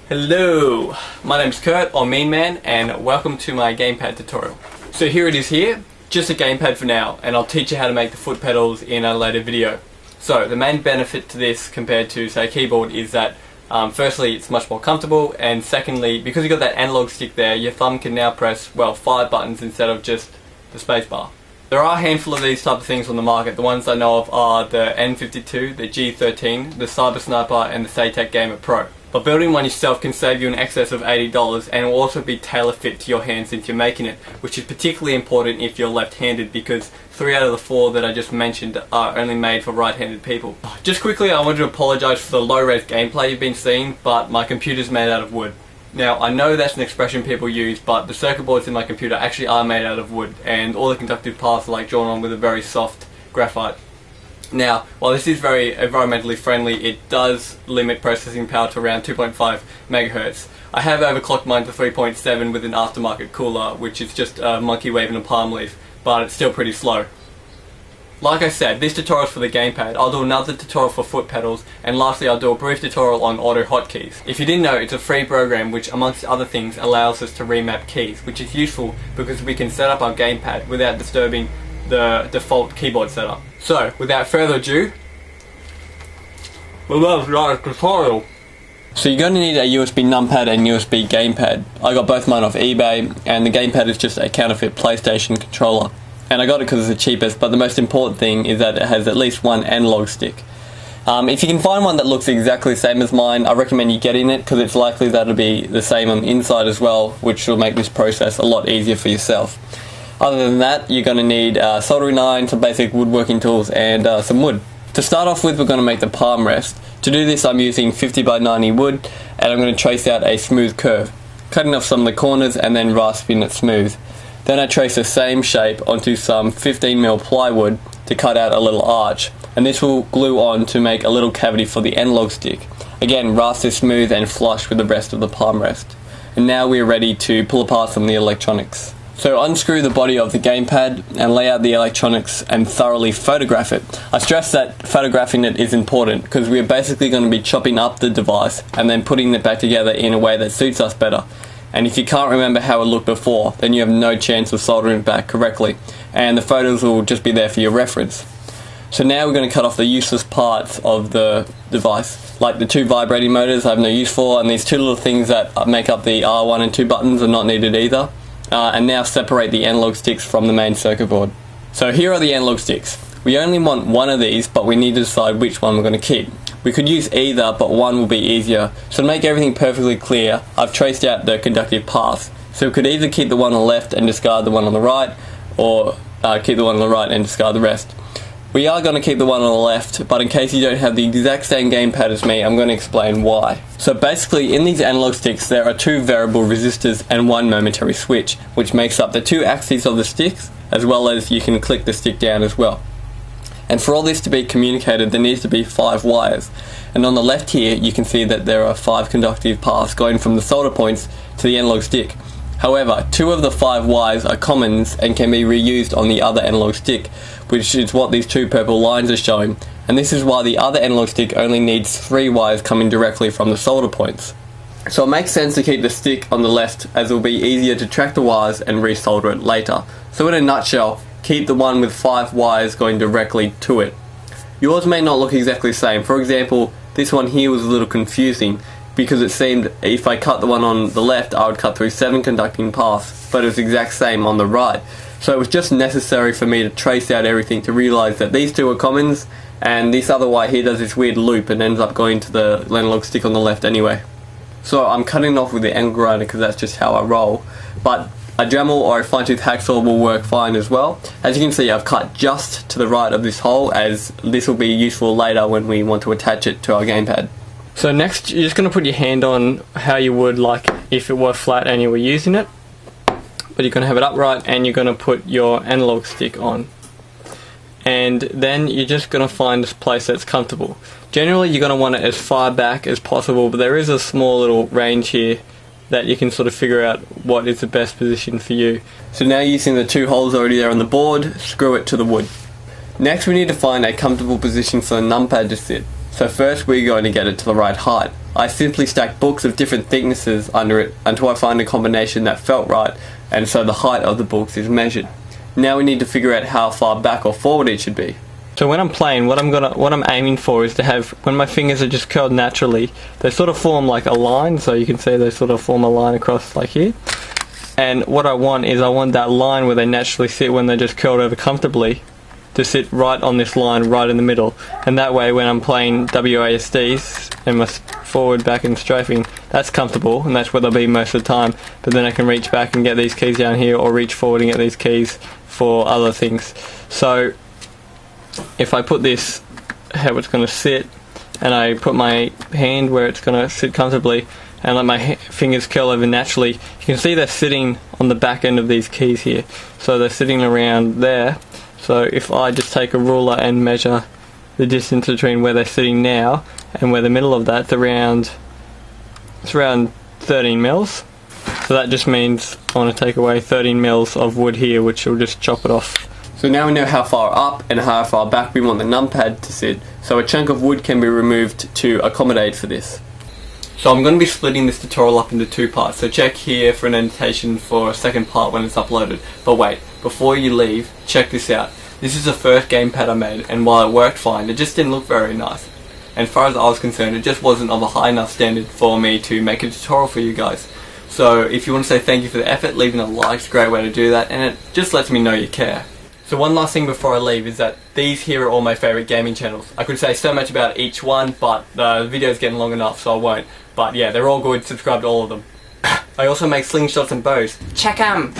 Hello, my name's Kurt, or Mean Man, and welcome to my gamepad tutorial. So here it is here, just a gamepad for now, and I'll teach you how to make the foot pedals in a later video. So the main benefit to this compared to say a keyboard is that firstly it's much more comfortable, and secondly because you've got that analog stick there, your thumb can now press, well, 5 buttons instead of just the spacebar. There are a handful of these type of things on the market. The ones I know of are the N52, the G13, the Cyber Sniper, and the Saytech Gamer Pro. But building one yourself can save you in excess of $80, and it will also be tailor fit to your hands since you're making it, which is particularly important if you're left-handed because 3 out of the 4 that I just mentioned are only made for right-handed people. Just quickly, I wanted to apologise for the low-res gameplay you've been seeing, but my computer's made out of wood. Now, I know that's an expression people use, but the circuit boards in my computer actually are made out of wood, and all the conductive paths are drawn on with a very soft graphite. Now, while this is very environmentally friendly, it does limit processing power to around 2.5 megahertz. I have overclocked mine to 3.7 with an aftermarket cooler, which is just a monkey waving a palm leaf, but it's still pretty slow. Like I said, this tutorial is for the gamepad. I'll do another tutorial for foot pedals, and lastly I'll do a brief tutorial on auto hotkeys. If you didn't know, it's a free program which amongst other things allows us to remap keys, which is useful because we can set up our gamepad without disturbing the default keyboard setup. So, without further ado, let's start the tutorial. So you're going to need a USB numpad and USB gamepad. I got both mine off eBay, and the gamepad is just a counterfeit PlayStation controller. And I got it because it's the cheapest, but the most important thing is that it has at least one analog stick. If you can find one that looks exactly the same as mine, I recommend you getting it because it's likely that it'll be the same on the inside as well, which will make this process a lot easier for yourself. Other than that, you're going to need a soldering iron, some basic woodworking tools, and some wood. To start off with, we're going to make the palm rest. To do this, I'm using 50 by 90 wood, and I'm going to trace out a smooth curve, cutting off some of the corners and then rasping it smooth. Then I trace the same shape onto some 15mm plywood to cut out a little arch, and this will glue on to make a little cavity for the analog stick. Again, rasp this smooth and flush with the rest of the palm rest. And now we're ready to pull apart some of the electronics. So unscrew the body of the gamepad and lay out the electronics and thoroughly photograph it. I stress that photographing it is important because we are basically going to be chopping up the device and then putting it back together in a way that suits us better. And if you can't remember how it looked before, then you have no chance of soldering it back correctly, and the photos will just be there for your reference. So now we're going to cut off the useless parts of the device, like the 2 vibrating motors I have no use for, and these 2 little things that make up the R1 and 2 buttons are not needed either. And now separate the analog sticks from the main circuit board. So here are the analog sticks. We only want one of these, but we need to decide which one we're going to keep. We could use either, but one will be easier. So to make everything perfectly clear, I've traced out the conductive paths. So we could either keep the one on the left and discard the one on the right, or keep the one on the right and discard the rest. We are going to keep the one on the left, but in case you don't have the exact same gamepad as me, I'm going to explain why. So basically, in these analog sticks, there are 2 variable resistors and 1 momentary switch, which makes up the 2 axes of the sticks, as well as you can click the stick down as well. And for all this to be communicated, there needs to be 5 wires. And on the left here, you can see that there are 5 conductive paths going from the solder points to the analog stick. However, 2 of the 5 wires are commons and can be reused on the other analog stick, which is what these 2 purple lines are showing, and this is why the other analog stick only needs 3 wires coming directly from the solder points. So it makes sense to keep the stick on the left, as it will be easier to track the wires and resolder it later. So in a nutshell, keep the one with 5 wires going directly to it. Yours may not look exactly the same. For example, this one here was a little confusing, because it seemed if I cut the one on the left, I would cut through 7 conducting paths, but it was the exact same on the right. So it was just necessary for me to trace out everything to realise that these 2 are commons, and this other wire here does this weird loop and ends up going to the analog stick on the left anyway. So I'm cutting off with the angle grinder because that's just how I roll, but a Dremel or a fine tooth hacksaw will work fine as well. As you can see, I've cut just to the right of this hole, as this will be useful later when we want to attach it to our gamepad. So next, you're just going to put your hand on how you would like if it were flat and you were using it. But you're going to have it upright and you're going to put your analog stick on. And then you're just going to find this place that's comfortable. Generally, you're going to want it as far back as possible, but there is a small little range here that you can sort of figure out what is the best position for you. So now using the 2 holes already there on the board, screw it to the wood. Next we need to find a comfortable position for the numpad to sit. So first we're going to get it to the right height. I simply stacked books of different thicknesses under it until I find a combination that felt right, and so the height of the books is measured. Now we need to figure out how far back or forward it should be. So when I'm playing, what I'm aiming for is to have, when my fingers are just curled naturally, they sort of form like a line, so you can see they sort of form a line across like here. And what I want is I want that line where they naturally sit when they're just curled over comfortably to sit right on this line right in the middle, and that way when I'm playing WASDs and my forward, back and strafing, that's comfortable and that's where they'll be most of the time, but then I can reach back and get these keys down here, or reach forward and get these keys for other things. So if I put this how it's going to sit, and I put my hand where it's going to sit comfortably and let my fingers curl over naturally, you can see they're sitting on the back end of these keys here, so they're sitting around there. So if I just take a ruler and measure the distance between where they're sitting now and where the middle of that's around, it's around 13 mils. So that just means I want to take away 13 mils of wood here, which will just chop it off. So now we know how far up and how far back we want the numpad to sit, so a chunk of wood can be removed to accommodate for this. So I'm going to be splitting this tutorial up into two parts, so check here for an annotation for a second part when it's uploaded. But wait, before you leave, check this out. This is the first gamepad I made, and while it worked fine, it just didn't look very nice. And as far as I was concerned, it just wasn't of a high enough standard for me to make a tutorial for you guys. So if you want to say thank you for the effort, leaving a like is a great way to do that, and it just lets me know you care. So one last thing before I leave is that these here are all my favourite gaming channels. I could say so much about each one, but the video's getting long enough, so I won't. But yeah, they're all good, subscribe to all of them. I also make slingshots and bows. Check 'em!